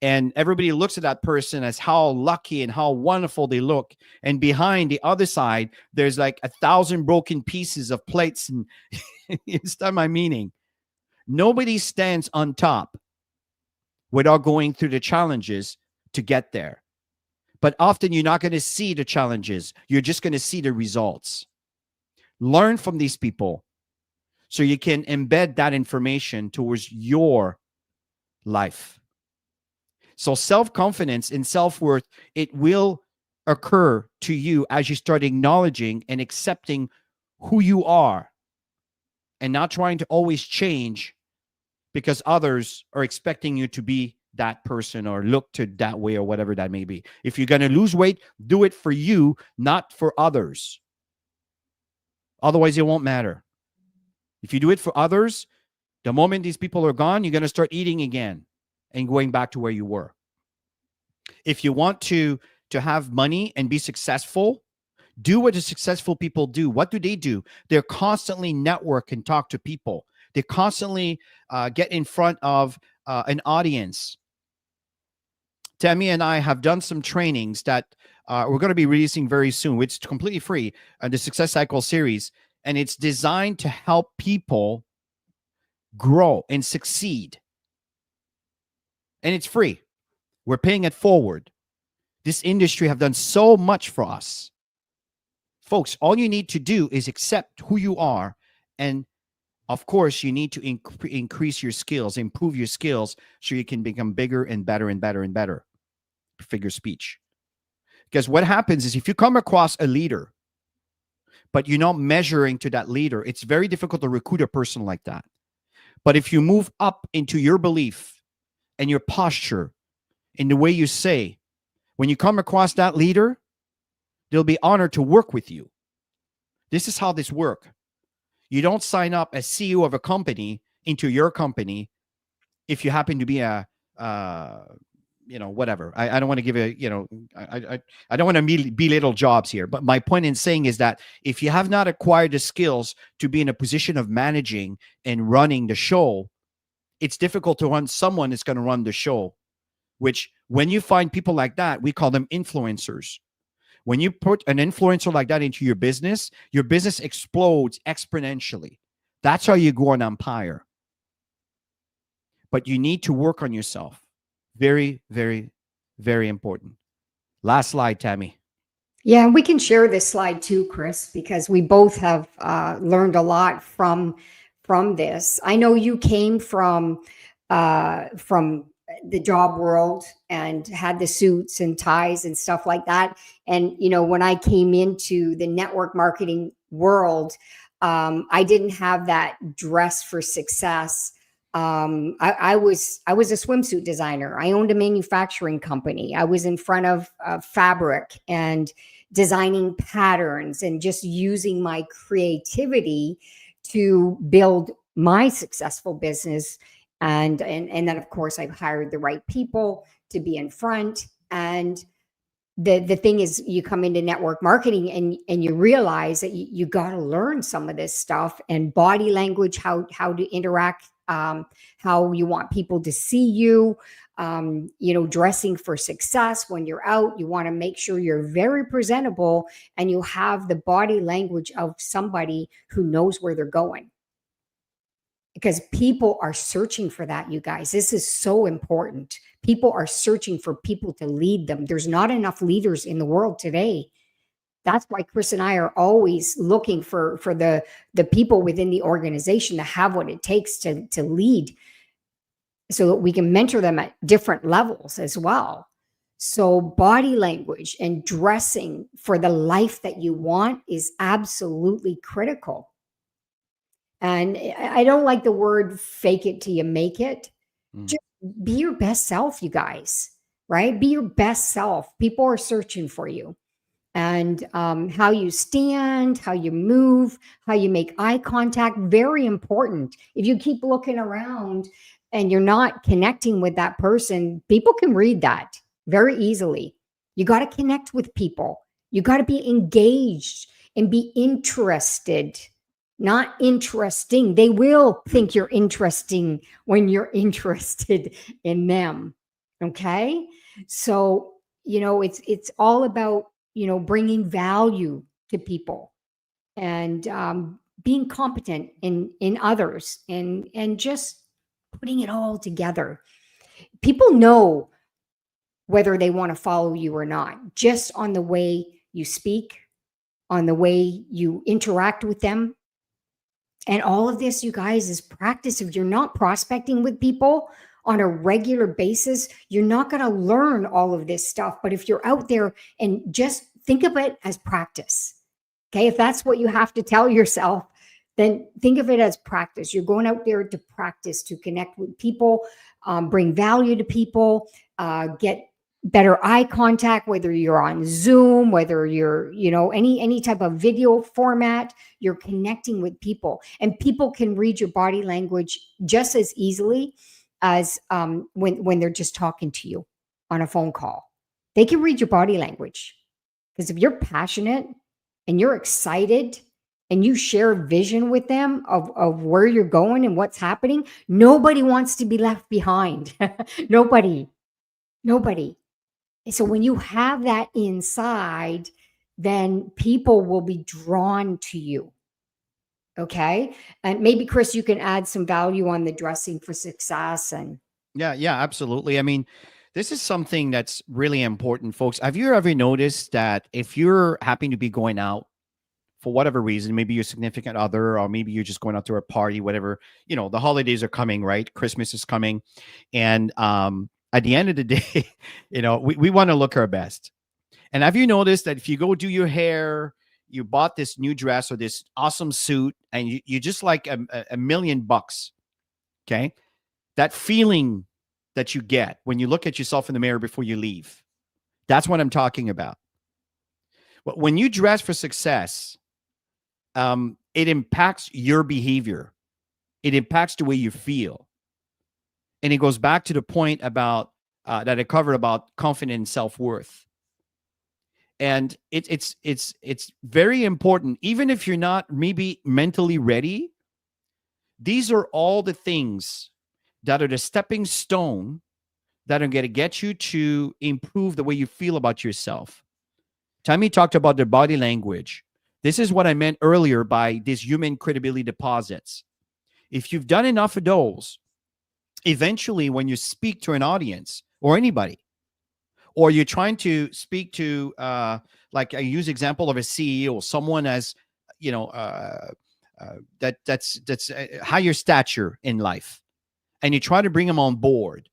[SPEAKER 1] and everybody looks at that person as how lucky and how wonderful they look. And behind the other side, there's like 1,000 broken pieces of plates. And it's not my meaning. Nobody stands on top without going through the challenges to get there. But often you're not going to see the challenges. You're just going to see the results. Learn from these people so you can embed that information towards your life. So self-confidence and self-worth, it will occur to you as you start acknowledging and accepting who you are and not trying to always change because others are expecting you to be that person or look to that way or whatever that may be. If you're going to lose weight, do it for you, not for others. Otherwise, it won't matter. If you do it for others, the moment these people are gone, you're going to start eating again and going back to where you were. If you want to have money and be successful, do what the successful people do. What do? They're constantly network and talk to people. They constantly get in front of an audience. Tammy and I have done some trainings that we're going to be releasing very soon. It's completely free, the Success Cycle series, and it's designed to help people grow and succeed. And it's free. We're paying it forward. This industry have done so much for us. Folks, all you need to do is accept who you are. And of course, you need to increase your skills, improve your skills so you can become bigger and better and better and better. Figure speech. Because what happens is if you come across a leader, but you're not measuring to that leader, it's very difficult to recruit a person like that. But if you move up into your belief and your posture in the way you say, when you come across that leader, they'll be honored to work with you. This is how this works. You don't sign up as CEO of a company into your company if you happen to be a whatever. I don't want to give a I don't want to belittle jobs here, but my point in saying is that if you have not acquired the skills to be in a position of managing and running the show, it's difficult to run someone that's going to run the show. Which, when you find people like that, we call them influencers. When you put an influencer like that into your business explodes exponentially. That's how you grow an empire. But you need to work on yourself. Very, very, very important. Last slide, Tammy.
[SPEAKER 2] Yeah, we can share this slide too, Chris, because we both have learned a lot from this. I know you came from the job world and had the suits and ties and stuff like that. And when I came into the network marketing world, I didn't have that dress for success. I was a swimsuit designer. I owned a manufacturing company. I was in front of fabric and designing patterns and just using my creativity to build my successful business. And then of course I've hired the right people to be in front. And the thing is, you come into network marketing and you realize that you got to learn some of this stuff, and body language, how to interact, how you want people to see you, dressing for success. When you're out, you want to make sure you're very presentable and you have the body language of somebody who knows where they're going. Because people are searching for that, you guys. This is so important. People are searching for people to lead them. There's not enough leaders in the world today. That's why Chris and I are always looking for the people within the organization to have what it takes to lead, so that we can mentor them at different levels as well. So body language and dressing for the life that you want is absolutely critical. And I don't like the word fake it till you make it. Just be your best self, you guys, right? Be your best self. People are searching for you. And how you stand, how you move, how you make eye contact, very important. If you keep looking around and you're not connecting with that person, people can read that very easily. You got to connect with people. You got to be engaged and be interested. Not interesting. They will think you're interesting when you're interested in them. Okay. So, it's all about, bringing value to people and being competent in others and just putting it all together. People know whether they want to follow you or not, just on the way you speak, on the way you interact with them. And all of this, you guys, is practice. If you're not prospecting with people on a regular basis, you're not going to learn all of this stuff. But if you're out there and just think of it as practice, okay? If that's what you have to tell yourself, then think of it as practice. You're going out there to practice, to connect with people, bring value to people, get better eye contact, whether you're on Zoom, whether you're, any type of video format, you're connecting with people, and people can read your body language just as easily as when they're just talking to you on a phone call. They can read your body language, because if you're passionate and you're excited and you share vision with them of where you're going and what's happening, nobody wants to be left behind. Nobody. So when you have that inside, then people will be drawn to you. Okay. And maybe, Chris, you can add some value on the dressing for success. And
[SPEAKER 1] Yeah, absolutely. I mean, this is something that's really important, folks. Have you ever noticed that if you're happy to be going out for whatever reason, maybe your significant other, or maybe you're just going out to a party, whatever, the holidays are coming, right? Christmas is coming. And at the end of the day, we want to look our best. And have you noticed that if you go do your hair, you bought this new dress or this awesome suit, and you just like a million bucks. Okay. That feeling that you get when you look at yourself in the mirror before you leave. That's what I'm talking about. When you dress for success, it impacts your behavior. It impacts the way you feel. And it goes back to the point about that I covered about confidence and self-worth. And it's very important, even if you're not maybe mentally ready. These are all the things that are the stepping stone that are going to get you to improve the way you feel about yourself. Tammy talked about the body language. This is what I meant earlier by these human credibility deposits. If you've done enough of those, eventually when you speak to an audience or anybody, or you're trying to speak to, like I use example of a CEO, someone as, that's higher stature in life, and you try to bring them on board.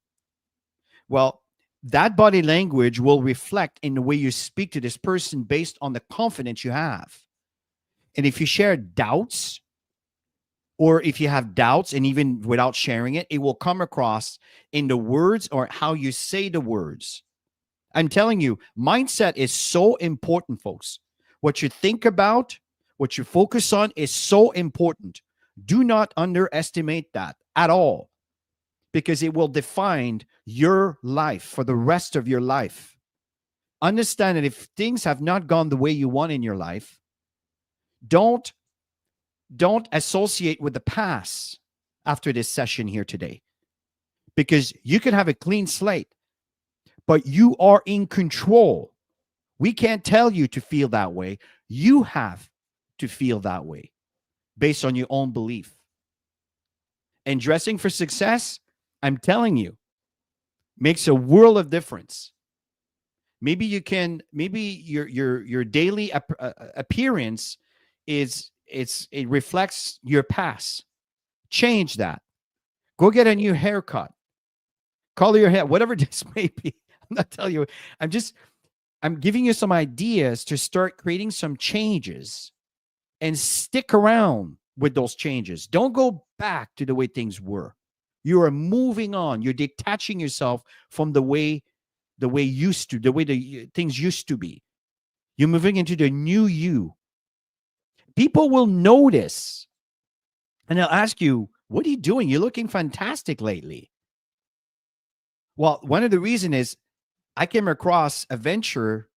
[SPEAKER 1] Well, that body language will reflect in the way you speak to this person based on the confidence you have. And if you share doubts, or if you have doubts and even without sharing it, it will come across in the words or how you say the words. I'm telling you, mindset is so important, folks. What you think about, what you focus on is so important. Do not underestimate that at all, because it will define your life for the rest of your life. Understand that if things have not gone the way you want in your life, don't associate with the past after this session here today, because you can have a clean slate, but you are in control. We can't tell you to feel that way. You have to feel that way based on your own belief. And dressing for success, I'm telling you, makes a world of difference. Maybe your daily appearance it reflects your past. Change that. Go get a new haircut. Color your hair, whatever this may be. I'm not telling you. I'm giving you some ideas to start creating some changes, and stick around with those changes. Don't go back to the way things were. You are moving on. You're detaching yourself from the way things used to be. You're moving into the new you. People will notice, and they'll ask you, "What are you doing? You're looking fantastic lately." Well, one of the reasons is I came across a venture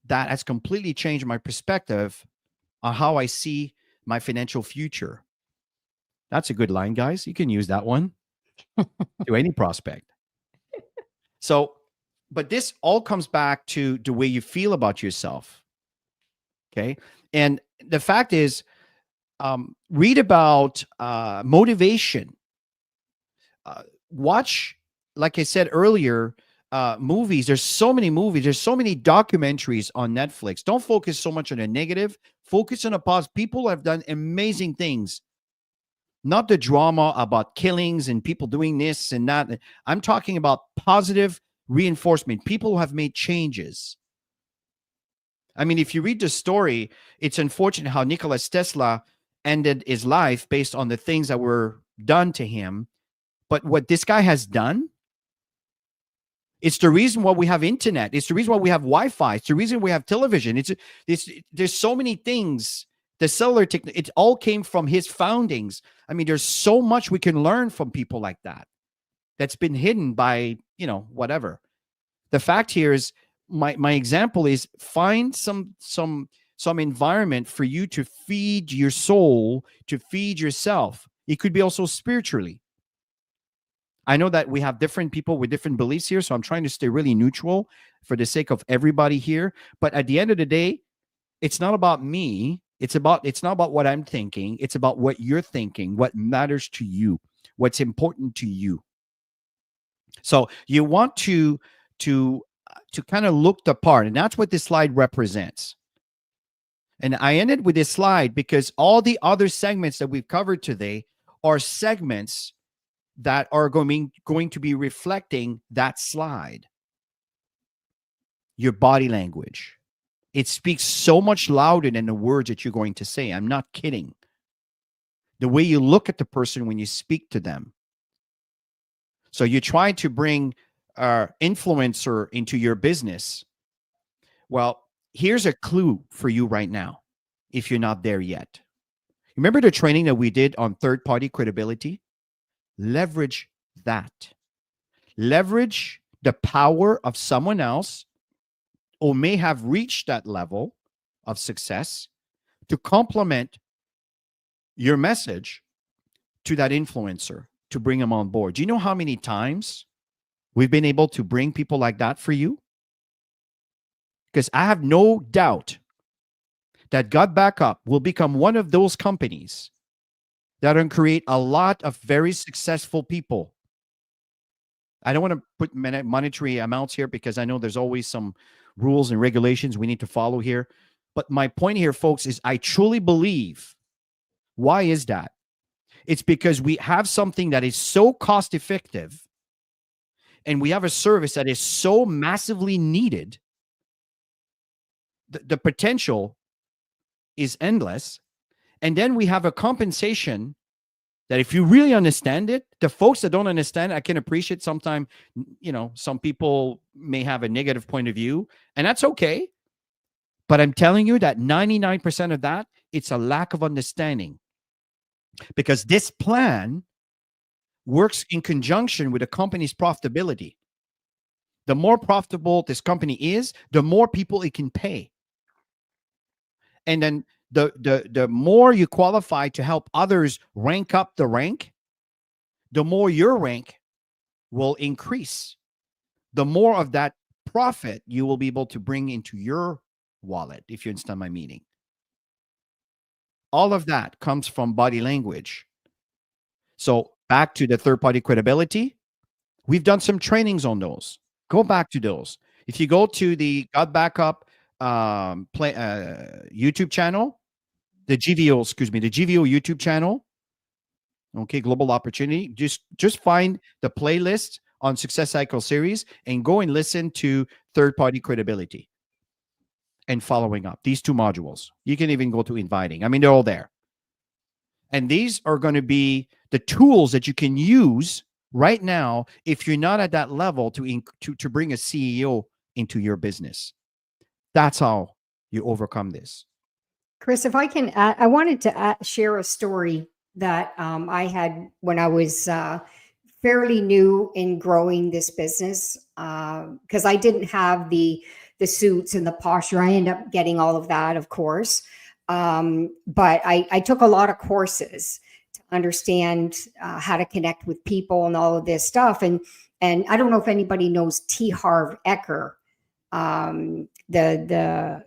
[SPEAKER 1] that has completely changed my perspective on how I see my financial future. That's a good line, guys. You can use that one to any prospect. So, but this all comes back to the way you feel about yourself. Okay. And the fact is, read about motivation. Watch, like I said earlier, movies. There's so many movies. There's so many documentaries on Netflix. Don't focus so much on the negative. Focus on the positive. People have done amazing things. Not the drama about killings and people doing this and that. I'm talking about positive reinforcement. People who have made changes. I mean, if you read the story, it's unfortunate how Nikola Tesla ended his life based on the things that were done to him. But what this guy has done, it's the reason why we have internet. It's the reason why we have Wi-Fi. It's the reason we have television. There's so many things. The cellular technology, it all came from his foundings. I mean, there's so much we can learn from people like that. That's been hidden by, whatever. The fact here is, my example is, find some environment for you to feed your soul, to feed yourself. It could be also spiritually. I know that we have different people with different beliefs here, so I'm trying to stay really neutral for the sake of everybody here. But at the end of the day, it's not about me. It's not about what I'm thinking. It's about what you're thinking, what matters to you, what's important to you. So you want to kind of look the part, and that's what this slide represents. And I ended with this slide because all the other segments that we've covered today are segments that are going to be reflecting that slide. Your body language. It speaks so much louder than the words that you're going to say. I'm not kidding. The way you look at the person when you speak to them. So you try to bring influencer into your business. Well, here's a clue for you right now, if you're not there yet. Remember the training that we did on third party credibility? Leverage that. Leverage the power of someone else who may have reached that level of success to complement your message to that influencer to bring them on board. Do you know how many times we've been able to bring people like that for you? Because I have no doubt that God Backup will become one of those companies that can create a lot of very successful people. I don't want to put monetary amounts here because I know there's always some rules and regulations we need to follow here. But my point here, folks, is I truly believe. Why is that? It's because we have something that is so cost effective and we have a service that is so massively needed. The potential is endless. And then we have a compensation that if you really understand it, the folks that don't understand, I can appreciate sometimes, some people may have a negative point of view, and that's okay. But I'm telling you that 99% of that, it's a lack of understanding. Because this plan works in conjunction with a company's profitability. The more profitable this company is, the more people it can pay. And then the more you qualify to help others rank up the rank, the more your rank will increase. The more of that profit you will be able to bring into your wallet, if you understand my meaning. All of that comes from body language. So back to the third-party credibility, we've done some trainings on those. Go back to those. If you go to the God Backup YouTube channel, the GVO YouTube channel, okay, Global Opportunity, just find the playlist on Success Cycle Series and go and listen to third-party credibility and following up. These two modules. You can even go to inviting. I mean, they're all there. And these are going to be the tools that you can use right now if you're not at that level to bring a CEO into your business. That's how you overcome this.
[SPEAKER 2] Chris, if I can add, I wanted to share a story that I had when I was fairly new in growing this business, because I didn't have the suits and the posture. I ended up getting all of that, of course. But I took a lot of courses to understand how to connect with people and all of this stuff. And I don't know if anybody knows T. Harv Eker, the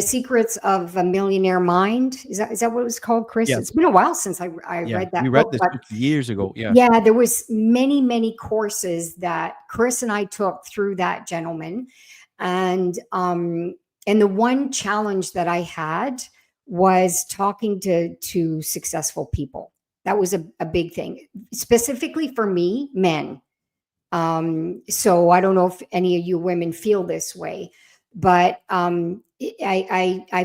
[SPEAKER 2] Secrets of a Millionaire Mind. Is that what it was called, Chris?
[SPEAKER 1] Yeah.
[SPEAKER 2] It's been a while since I read that.
[SPEAKER 1] We read
[SPEAKER 2] book,
[SPEAKER 1] this book years ago. Yeah.
[SPEAKER 2] Yeah, there was many courses that Chris and I took through that gentleman. And the one challenge that I had was talking to successful people. That was a big thing, specifically for me, men. So I don't know if any of you women feel this way, but I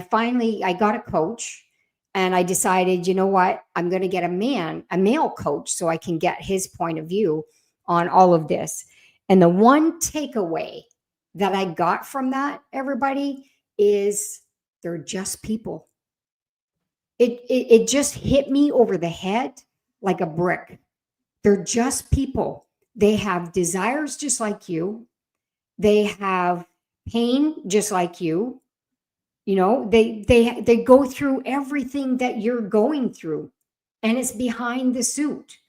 [SPEAKER 2] finally got a coach, and I decided, you know what, I'm going to get a male coach, so I can get his point of view on all of this. And the one takeaway that I got from that, everybody, is they're just people. It just hit me over the head like a brick. They're just people. They have desires just like you. They have pain just like you. They go through everything that you're going through, and it's behind the suit.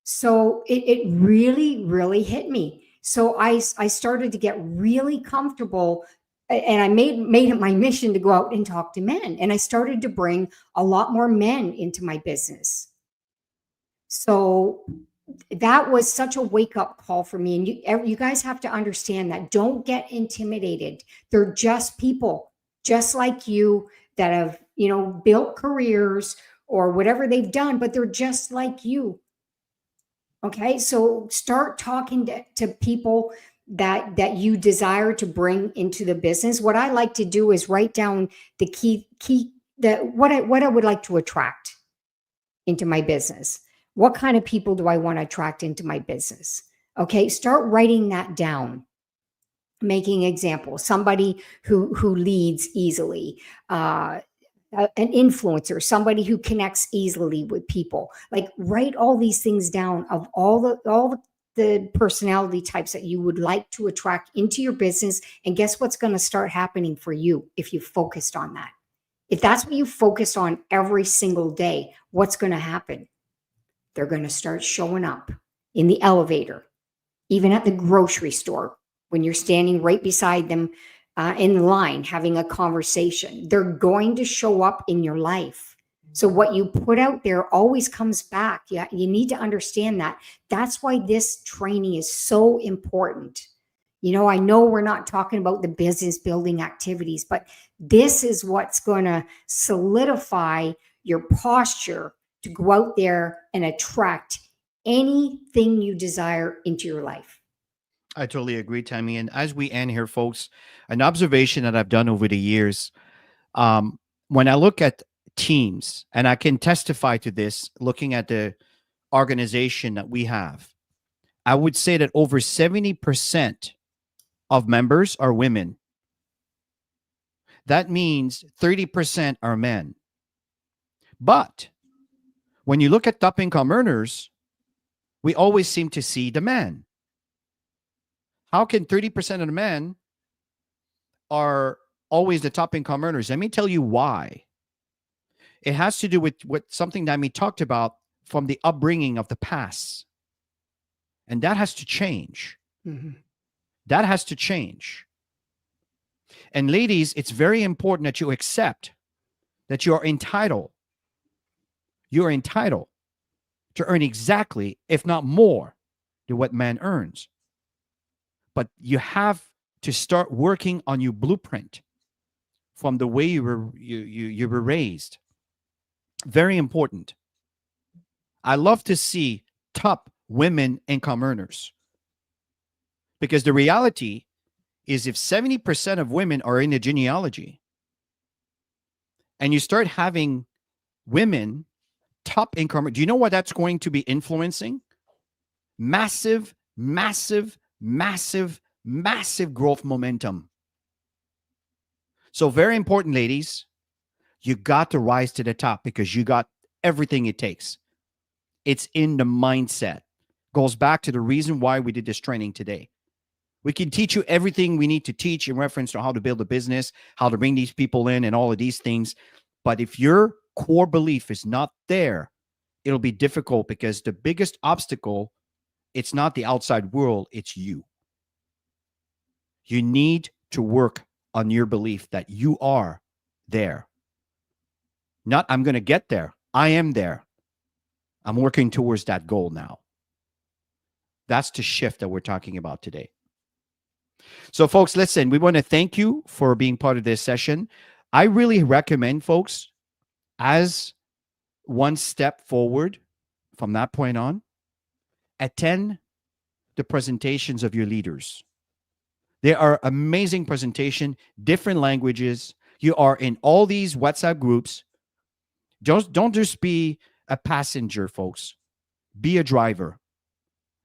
[SPEAKER 2] So it really hit me. So I started to get really comfortable, and I made it my mission to go out and talk to men. And I started to bring a lot more men into my business. So that was such a wake-up call for me. And you guys have to understand that. Don't get intimidated. They're just people, just like you, that have, built careers or whatever they've done, but they're just like you. Okay, so start talking to people that you desire to bring into the business, what I like to do is write down the key that what I would like to attract into my business. What kind of people do I want to attract into my business? Okay, start writing that down. Making examples, somebody who leads easily, an influencer, somebody who connects easily with people. Like, write all these things down of all the personality types that you would like to attract into your business. And guess what's going to start happening for you if you focused on that? If that's what you focus on every single day, what's going to happen? They're going to start showing up in the elevator, even at the grocery store, when you're standing right beside them in line having a conversation. They're going to show up in your life. So what you put out there always comes back. Yeah, you need to understand that. That's why this training is so important. I know we're not talking about the business building activities, but this is what's going to solidify your posture to go out there and attract anything you desire into your life.
[SPEAKER 1] I totally agree, Tammy. And as we end here, folks, an observation that I've done over the years, um, when I look at teams, and I can testify to this looking at the organization that we have, I would say that over 70% of members are women. That means 30% are men. But when you look at top income earners, we always seem to see the men. How can 30% of the men are always the top income earners? Let me tell you why. It has to do with something that we talked about from the upbringing of the past. And that has to change.
[SPEAKER 2] Mhm.
[SPEAKER 1] That has to change. And ladies, it's very important that you accept that you are entitled. You are entitled to earn exactly, if not more, than what man earns. But you have to start working on your blueprint from the way you were raised. Very important. I love to see top women income earners, because the reality is, if 70% of women are in the genealogy and you start having women top income, do you know what that's going to be influencing? Massive, massive, massive, massive growth momentum. So very important, ladies, you got to rise to the top because you got everything it takes. It's in the mindset. Goes back to the reason why we did this training today. We can teach you everything we need to teach in reference to how to build a business, how to bring these people in, and all of these things. But if your core belief is not there, it'll be difficult, because the biggest obstacle, it's not the outside world, it's you. You need to work on your belief that you are there. Not, I'm going to get there. I am there. I'm working towards that goal now. That's the shift that we're talking about today. So, folks, listen, we want to thank you for being part of this session. I really recommend, folks, as one step forward from that point on, attend the presentations of your leaders. They are amazing presentation, different languages. You are in all these WhatsApp groups. Don't just be a passenger, folks. Be a driver.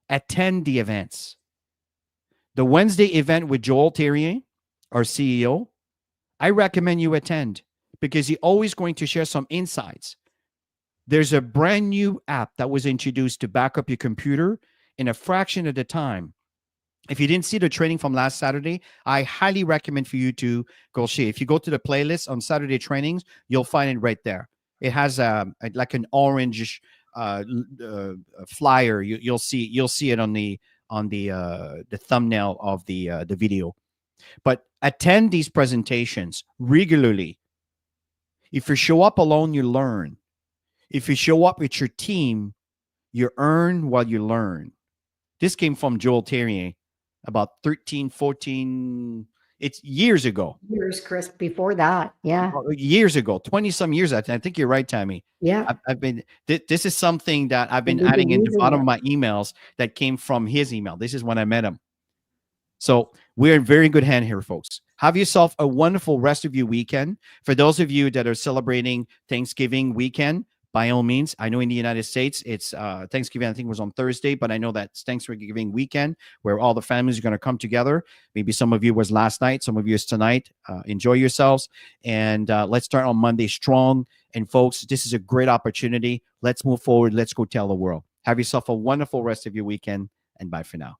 [SPEAKER 1] Attend the events. The Wednesday event with Joel Thierry, our CEO, I recommend you attend, because he's always going to share some insights. There's a brand new app that was introduced to back up your computer in a fraction of the time. If you didn't see the training from last Saturday, I highly recommend for you to go see. If you go to the playlist on Saturday trainings, you'll find it right there. It has like an orange flyer. You'll see it on the thumbnail of the video. But attend these presentations regularly. If you show up alone, you learn. If you show up with your team, you earn while you learn. This came from Joel Thierry about 13, 14, it's years ago.
[SPEAKER 2] Years, Chris, before that. Yeah.
[SPEAKER 1] Years ago, 20 some years. I think you're right, Tammy.
[SPEAKER 2] Yeah.
[SPEAKER 1] I've been, this is something that I've been
[SPEAKER 2] We've been
[SPEAKER 1] adding in the
[SPEAKER 2] using
[SPEAKER 1] bottom
[SPEAKER 2] it.
[SPEAKER 1] of my emails that came from his email. This is when I met him. So we're in very good hand here, folks. Have yourself a wonderful rest of your weekend. For those of you that are celebrating Thanksgiving weekend, by all means, I know in the United States, it's Thanksgiving, I think was on Thursday, but I know that's Thanksgiving weekend where all the families are going to come together. Maybe some of you was last night, some of you is tonight. Enjoy yourselves. And let's start on Monday strong. And folks, this is a great opportunity. Let's move forward. Let's go tell the world. Have yourself a wonderful rest of your weekend. And bye for now.